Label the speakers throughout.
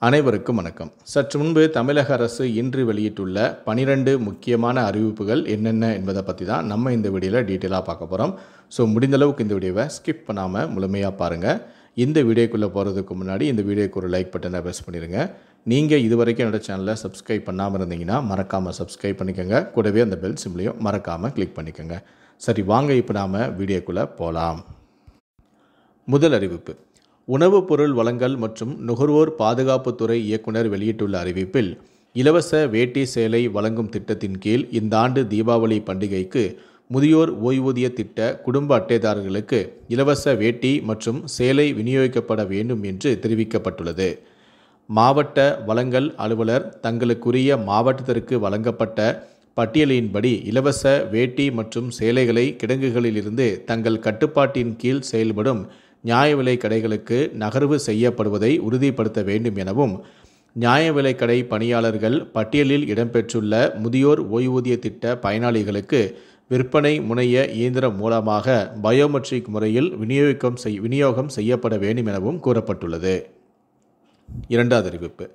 Speaker 1: அனைவருக்கும் வணக்கம். சற்று முன்பு தமிழக அரசு இன்று வெளியிட்டுள்ள 12 முக்கியமான அறிவிப்புகள் என்னென்ன என்பதை பற்றி தான் நம்ம இந்த வீடியோவில் டீட்டெயிலாக பார்க்க போகிறோம். ஸோ முடிந்தளவுக்கு இந்த வீடியோவை ஸ்கிப் பண்ணாமல் முழுமையாக பாருங்கள். இந்த வீடியோக்குள்ளே போகிறதுக்கு முன்னாடி இந்த வீடியோக்கு ஒரு லைக் பட்டனை ப்ரெஸ் பண்ணிடுங்க. நீங்கள் இது வரைக்கும் என்னோட சேனலை சப்ஸ்கிரைப் பண்ணாமல் இருந்தீங்கன்னா மறக்காமல் சப்ஸ்கிரைப் பண்ணிக்கோங்க. கூடவே அந்த பெல் சிம்லையும் மறக்காமல் கிளிக் பண்ணிக்கோங்க. சரி, வாங்க இப்போ நாம் வீடியோக்குள்ளே போகலாம். முதல் அறிவிப்பு. உணவுப் பொருள் வழங்கல் மற்றும் நுகர்வோர் பாதுகாப்புத்துறை இயக்குனர் வெளியிட்டுள்ள அறிவிப்பில், இலவச வேட்டி சேலை வழங்கும் திட்டத்தின் கீழ் இந்த ஆண்டு தீபாவளி பண்டிகைக்கு முதியோர் ஓய்வூதிய திட்ட குடும்ப அட்டைதாரர்களுக்கு இலவச வேட்டி மற்றும் சேலை விநியோகிக்கப்பட வேண்டும் என்று தெரிவிக்கப்பட்டுள்ளது. மாவட்ட வழங்கல் அலுவலர் தங்களுக்குரிய மாவட்டத்திற்கு வழங்கப்பட்ட பட்டியலின்படி இலவச வேட்டி மற்றும் சேலைகளை கிடங்குகளிலிருந்து தங்கள் கட்டுப்பாட்டின் கீழ் செயல்படும் நியாய விலை கடைகளுக்கு நகர்வு செய்யப்படுவதை உறுதிப்படுத்த வேண்டும் எனவும், நியாய விலை கடை பணியாளர்கள் பட்டியலில் இடம்பெற்றுள்ள முதியோர் ஓய்வூதிய திட்ட பயனாளிகளுக்கு விற்பனை முனைய இயந்திரம் மூலமாக பயோமெட்ரிக் முறையில் விநியோகம் செய்யப்பட வேண்டும் எனவும் கூறப்பட்டுள்ளது. இரண்டாவது அறிவிப்பு.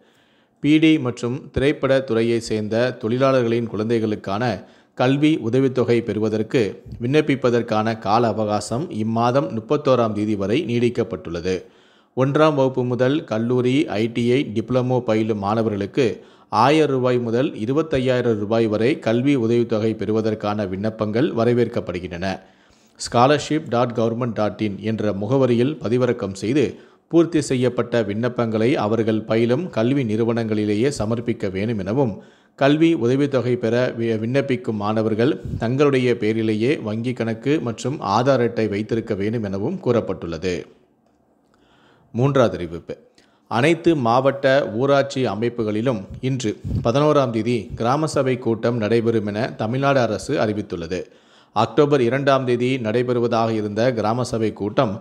Speaker 1: பிடி மற்றும் திரைப்பட துறையை சேர்ந்த தொழிலாளர்களின் குழந்தைகளுக்கான கல்வி உதவித்தொகை பெறுவதற்கு விண்ணப்பிப்பதற்கான கால அவகாசம் இம்மாதம் 31ஆம் தேதி வரை நீடிக்கப்பட்டுள்ளது. 1ஆம் வகுப்பு முதல் கல்லூரி, ஐடிஐ, டிப்ளமோ பயிலும் மாணவர்களுக்கு 1000 ரூபாய் முதல் 25,000 ரூபாய் வரை கல்வி உதவித்தொகை பெறுவதற்கான விண்ணப்பங்கள் வரவேற்கப்படுகின்றன. scholarship.government.in என்ற முகவரியில் பதிவிறக்கம் செய்து பூர்த்தி செய்யப்பட்ட விண்ணப்பங்களை அவர்கள் பயிலும் கல்வி நிறுவனங்களிலேயே சமர்ப்பிக்க வேண்டும் எனவும், கல்வி உதவித்தொகை பெற விண்ணப்பிக்கும் மாணவர்கள் தங்களுடைய பெயரிலேயே வங்கி கணக்கு மற்றும் ஆதார் அட்டை வைத்திருக்க வேண்டும் எனவும் கூறப்பட்டுள்ளது. மூன்றாவது அறிவிப்பு. அனைத்து மாவட்ட ஊராட்சி அமைப்புகளிலும் இன்று 11ஆம் தேதி கிராம சபை கூட்டம் நடைபெறும் என தமிழ்நாடு அரசு அறிவித்துள்ளது. அக்டோபர் 2ஆம் தேதி நடைபெறுவதாக இருந்த கிராம சபை கூட்டம்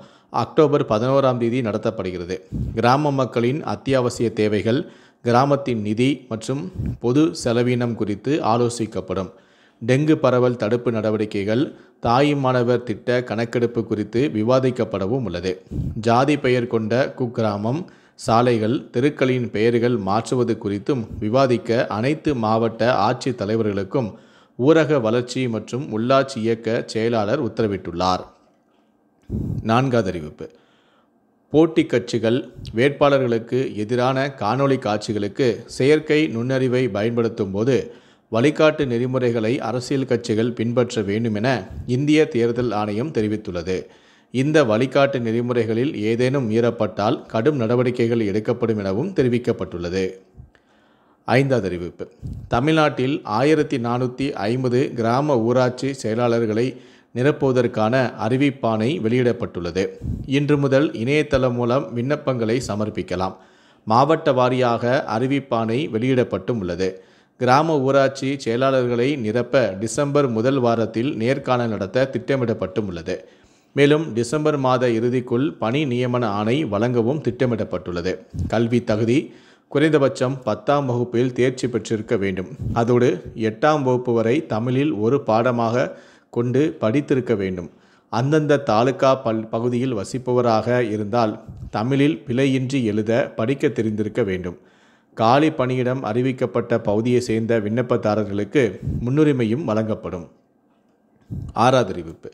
Speaker 1: அக்டோபர் 11ஆம் தேதி நடத்தப்படுகிறது. கிராம மக்களின் அத்தியாவசிய தேவைகள், கிராமத்தின் நிதி மற்றும் பொது செலவினம் குறித்து ஆலோசிக்கப்படும். டெங்கு பரவல் தடுப்பு நடவடிக்கைகள், தாயுமானவர் திட்ட கணக்கெடுப்பு குறித்து விவாதிக்கப்படவும் உள்ளது. ஜாதி பெயர் கொண்ட குக்கிராமம், சாலைகள், தெருக்களின் பெயர்கள் மாற்றுவது குறித்தும் விவாதிக்க அனைத்து மாவட்ட ஆட்சித் தலைவர்களுக்கும் ஊரக வளர்ச்சி மற்றும் உள்ளாட்சி இயக்க செயலாளர் உத்தரவிட்டுள்ளார். நான்காவது அறிவிப்பு. போட்டி கட்சிகள் வேட்பாளர்களுக்கு எதிரான காணொளி காட்சிகளுக்கு செயற்கை நுண்ணறிவை பயன்படுத்தும் போது வழிகாட்டு நெறிமுறைகளை அரசியல் கட்சிகள் பின்பற்ற வேண்டும் என இந்திய தேர்தல் ஆணையம் தெரிவித்துள்ளது. இந்த வழிகாட்டு நெறிமுறைகளில் ஏதேனும் மீறப்பட்டால் கடும் நடவடிக்கைகள் எடுக்கப்படும் எனவும் தெரிவிக்கப்பட்டுள்ளது. ஐந்தாவது அறிவிப்பு. தமிழ்நாட்டில் 1450 கிராம ஊராட்சி செயலாளர்களை நிரப்புவதற்கான அறிவிப்பாணை வெளியிடப்பட்டுள்ளது. இன்று முதல் இணையதளம் மூலம் விண்ணப்பங்களை சமர்ப்பிக்கலாம். மாவட்ட வாரியாக அறிவிப்பாணை வெளியிடப்பட்டும் உள்ளது. கிராம ஊராட்சி செயலாளர்களை நிரப்ப டிசம்பர் முதல் வாரத்தில் நேர்காணல் நடத்த திட்டமிடப்பட்டும் உள்ளது. மேலும் டிசம்பர் மாத இறுதிக்குள் பணி நியமன ஆணை வழங்கவும் திட்டமிடப்பட்டுள்ளது. கல்வி தகுதி குறைந்தபட்சம் 10ஆம் வகுப்பில் தேர்ச்சி பெற்றிருக்க வேண்டும். அதோடு 8ஆம் வகுப்பு வரை தமிழில் ஒரு பாடமாக கொண்டு படித்திருக்க வேண்டும். அந்தந்த தாலுகா பகுதியில் வசிப்பவராக இருந்தால் தமிழில் பிழையின்றி எழுத படிக்க தெரிந்திருக்க வேண்டும். காலி பணியிடம் அறிவிக்கப்பட்ட பகுதியை சேர்ந்த விண்ணப்பதாரர்களுக்கு முன்னுரிமையும் வழங்கப்படும். ஆறாவது அறிவிப்பு.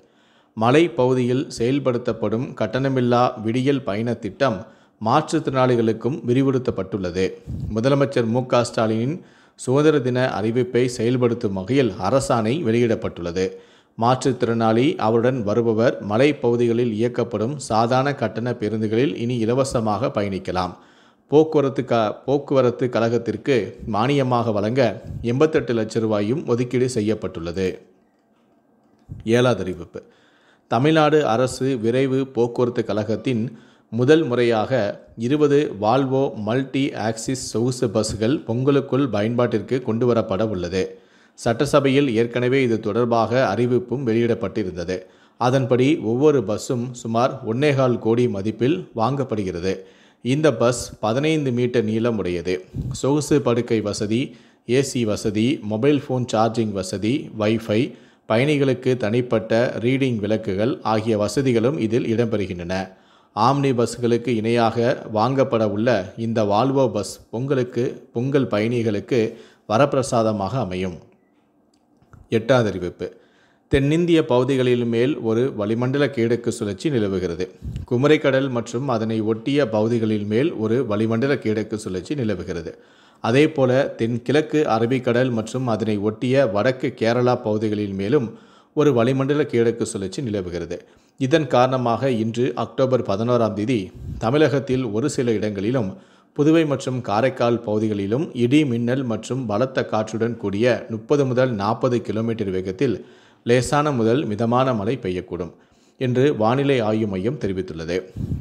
Speaker 1: மலை பகுதியில் செயல்படுத்தப்படும் கட்டணமில்லா விடியல் பயண திட்டம் மாற்றுத்திறனாளிகளுக்கும் விரிவுபடுத்தப்பட்டுள்ளது. முதலமைச்சர் மு.க. ஸ்டாலினின் சுதந்திர தின அறிவிப்பை செயல்படுத்தும் வகையில் அரசாணை வெளியிடப்பட்டுள்ளது. மாற்றுத்திறனாளி அவருடன் வருபவர் மலை பகுதிகளில் இயக்கப்படும் சாதாரண கட்டண பேருந்துகளில் இனி இலவசமாக பயணிக்கலாம். போக்குவரத்து கழகத்திற்கு மானியமாக வழங்க 88 லட்சம் ரூபாயும் ஒதுக்கீடு செய்யப்பட்டுள்ளது. ஏழாவது அறிவிப்பு. தமிழ்நாடு அரசு விரைவு போக்குவரத்து கழகத்தின் முதல் முறையாக 20 வால்வோ மல்டி ஆக்சிஸ் சொகுசு பஸ்கள் பொங்கலுக்குள் பயன்பாட்டிற்கு கொண்டுவரப்பட உள்ளது. சட்டசபையில் ஏற்கனவே இது தொடர்பாக அறிவிப்பும் வெளியிடப்பட்டிருந்தது. அதன்படி ஒவ்வொரு பஸ்ஸும் சுமார் 1.25 கோடி மதிப்பில் வாங்கப்படுகிறது. இந்த பஸ் 15 மீட்டர் நீளம் உடையது. சொகுசு படுக்கை வசதி, ஏசி வசதி, மொபைல் ஃபோன் சார்ஜிங் வசதி, வைஃபை, பயணிகளுக்கு தனிப்பட்ட ரீடிங் விளக்குகள் ஆகிய வசதிகளும் இதில் இடம்பெறுகின்றன. ஆம்னி பஸ்களுக்கு இணையாக வாங்கப்பட உள்ள இந்த வால்வோ பஸ் பொங்கல் பயணிகளுக்கு வரப்பிரசாதமாக அமையும். 8வது அறிவிப்பு. தென்னிந்திய பகுதிகளின் மேல் ஒரு வளிமண்டல கிழக்கு சுழற்சி நிலவுகிறது. குமரிக்கடல் மற்றும் அதனை ஒட்டிய பகுதிகளின் மேல் ஒரு வளிமண்டல கிழக்கு சுழற்சி நிலவுகிறது. அதேபோல தென்கிழக்கு அரபிக்கடல் மற்றும் அதனை ஒட்டிய வடக்கு கேரளா பகுதிகளின் மேலும் ஒரு வளிமண்டல கிழக்கு சுழற்சி நிலவுகிறது. இதன் காரணமாக இன்று அக்டோபர் 11ஆம் தேதி தமிழகத்தில் ஒரு சில இடங்களிலும் புதுவை மற்றும் காரைக்கால் பகுதிகளிலும் இடி மின்னல் மற்றும் பலத்த காற்றுடன் கூடிய 30 முதல் 40 கிலோமீட்டர் வேகத்தில் லேசான முதல் மிதமான மழை பெய்யக்கூடும் என்று வானிலை ஆய்வு மையம் தெரிவித்துள்ளது.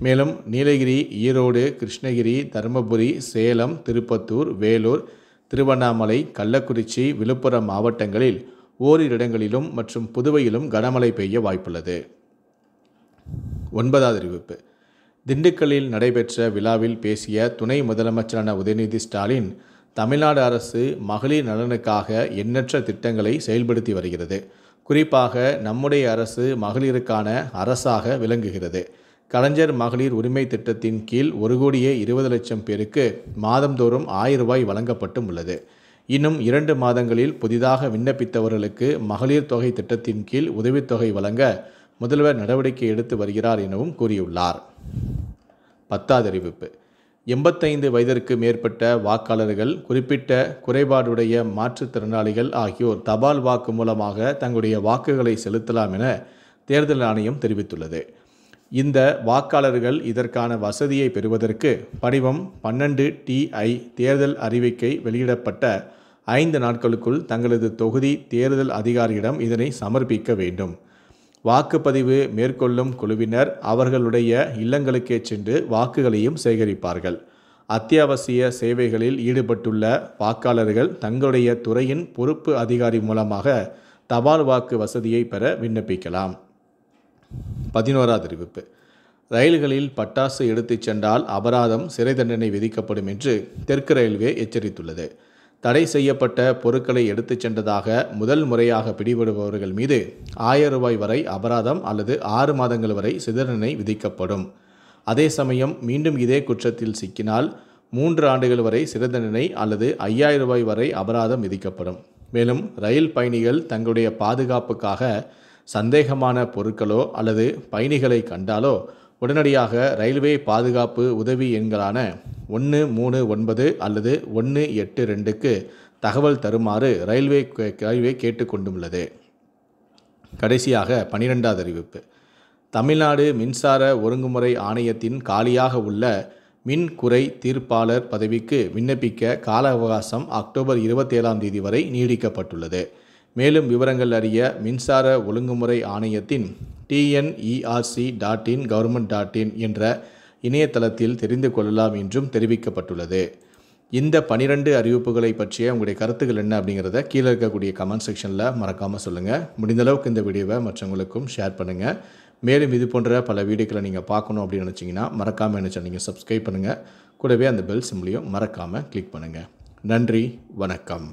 Speaker 1: மேலும் நீலகிரி, ஈரோடு, கிருஷ்ணகிரி, தருமபுரி, சேலம், திருப்பத்தூர், வேலூர், திருவண்ணாமலை, கள்ளக்குறிச்சி, விழுப்புரம் மாவட்டங்களில் ஓரிரு இடங்களிலும் மற்றும் புதுவையிலும் கனமழை பெய்ய வாய்ப்புள்ளது. 9வது அறிவிப்பு. திண்டுக்கல்லில் நடைபெற்ற விழாவில் பேசிய துணை முதலமைச்சரான உதயநிதி ஸ்டாலின், தமிழ்நாடு அரசு மகளிர் நலனுக்காக எண்ணற்ற திட்டங்களை செயல்படுத்தி வருகிறது. குறிப்பாக நம்முடைய அரசு மகளிருக்கான அரசாக விளங்குகிறது. கலைஞர் மகளிர் உரிமை திட்டத்தின் கீழ் 1,20,00,000 பேருக்கு மாதந்தோறும் 1000 ரூபாய் வழங்கப்பட்டும் உள்ளது. இன்னும் 2 மாதங்களில் புதிதாக விண்ணப்பித்தவர்களுக்கு மகளிர் தொகை திட்டத்தின் கீழ் உதவித்தொகை வழங்க முதல்வர் நடவடிக்கை எடுத்து வருகிறார் எனவும் கூறியுள்ளார். 10வது அறிவிப்பு. 85 வயதிற்கு மேற்பட்ட வாக்காளர்கள், குறிப்பிட்ட குறைபாடுடைய மாற்றுத்திறனாளிகள் ஆகியோர் தபால் வாக்கு மூலமாக தங்களுடைய வாக்குகளை செலுத்தலாம் என தேர்தல் ஆணையம் தெரிவித்துள்ளது. இந்த வாக்காளர்கள் இதற்கான வசதியை பெறுவதற்கு படிவம் 12TI தேர்தல் அறிவிக்கை வெளியிடப்பட்ட 5 நாட்களுக்குள் தங்களது தொகுதி தேர்தல் அதிகாரியிடம் இதனை சமர்ப்பிக்க வேண்டும். வாக்குப்பதிவு மேற்கொள்ளும் குழுவினர் அவர்களுடைய இல்லங்களுக்கே சென்று வாக்குகளையும் சேகரிப்பார்கள். அத்தியாவசிய சேவைகளில் ஈடுபட்டுள்ள வாக்காளர்கள் தங்களுடைய துறையின் பொறுப்பு அதிகாரி மூலமாக தபால் வாக்கு வசதியை பெற விண்ணப்பிக்கலாம். 11வது அறிவிப்பு. ரயில்களில் பட்டாசு எடுத்துச் சென்றால் அபராதம், சிறை தண்டனை விதிக்கப்படும் என்று தெற்கு ரயில்வே எச்சரித்துள்ளது. தடை செய்யப்பட்ட பொருட்களை எடுத்துச் சென்றதாக முதல் முறையாக பிடிபடுபவர்கள் மீது 1000 ரூபாய் வரை அபராதம் அல்லது 6 மாதங்கள் வரை சிறை தண்டனை விதிக்கப்படும். அதே சமயம் மீண்டும் இதே குற்றத்தில் சிக்கினால் 3 ஆண்டுகள் வரை சிறை தண்டனை அல்லது 5000 ரூபாய் வரை அபராதம் விதிக்கப்படும். மேலும் ரயில் பயணிகள் தங்களுடைய பாதுகாப்புக்காக சந்தேகமான பொருட்களோ அல்லது பயணிகளை கண்டாலோ உடனடியாக ரயில்வே பாதுகாப்பு உதவி எண்களான 139 அல்லது 182க்கு தகவல் தருமாறு ரயில்வே கேட்டுக்கொண்டுள்ளது. கடைசியாக 12வது அறிவிப்பு. தமிழ்நாடு மின்சார ஒழுங்குமுறை ஆணையத்தின் காலியாக உள்ள மின் குறை தீர்ப்பாளர் பதவிக்கு விண்ணப்பிக்க கால அவகாசம் அக்டோபர் 27ஆம் தேதி வரை நீடிக்கப்பட்டுள்ளது. மேலும் விவரங்கள் அறிய மின்சார ஒழுங்குமுறை ஆணையத்தின் TNERC.in government.in என்ற இணையதளத்தில் தெரிந்து கொள்ளலாம் என்றும் தெரிவிக்கப்பட்டுள்ளது. இந்த 12 அறிவிப்புகளை பற்றிய உங்களுடைய கருத்துக்கள் என்ன அப்படிங்கிறத கீழே இருக்கக்கூடிய கமெண்ட் செக்ஷனில் மறக்காமல் சொல்லுங்கள். முடிந்தளவுக்கு இந்த வீடியோவை மற்றவங்களுக்கும் ஷேர் பண்ணுங்கள். மேலும் இது போன்ற பல வீடியோக்களை நீங்கள் பார்க்கணும் அப்படின்னு நினச்சிங்கன்னா மறக்காமல் என்ன நீங்கள் சப்ஸ்கிரைப் பண்ணுங்கள். கூடவே அந்த பெல் சிம்லையும் மறக்காமல் கிளிக் பண்ணுங்கள். நன்றி, வணக்கம்.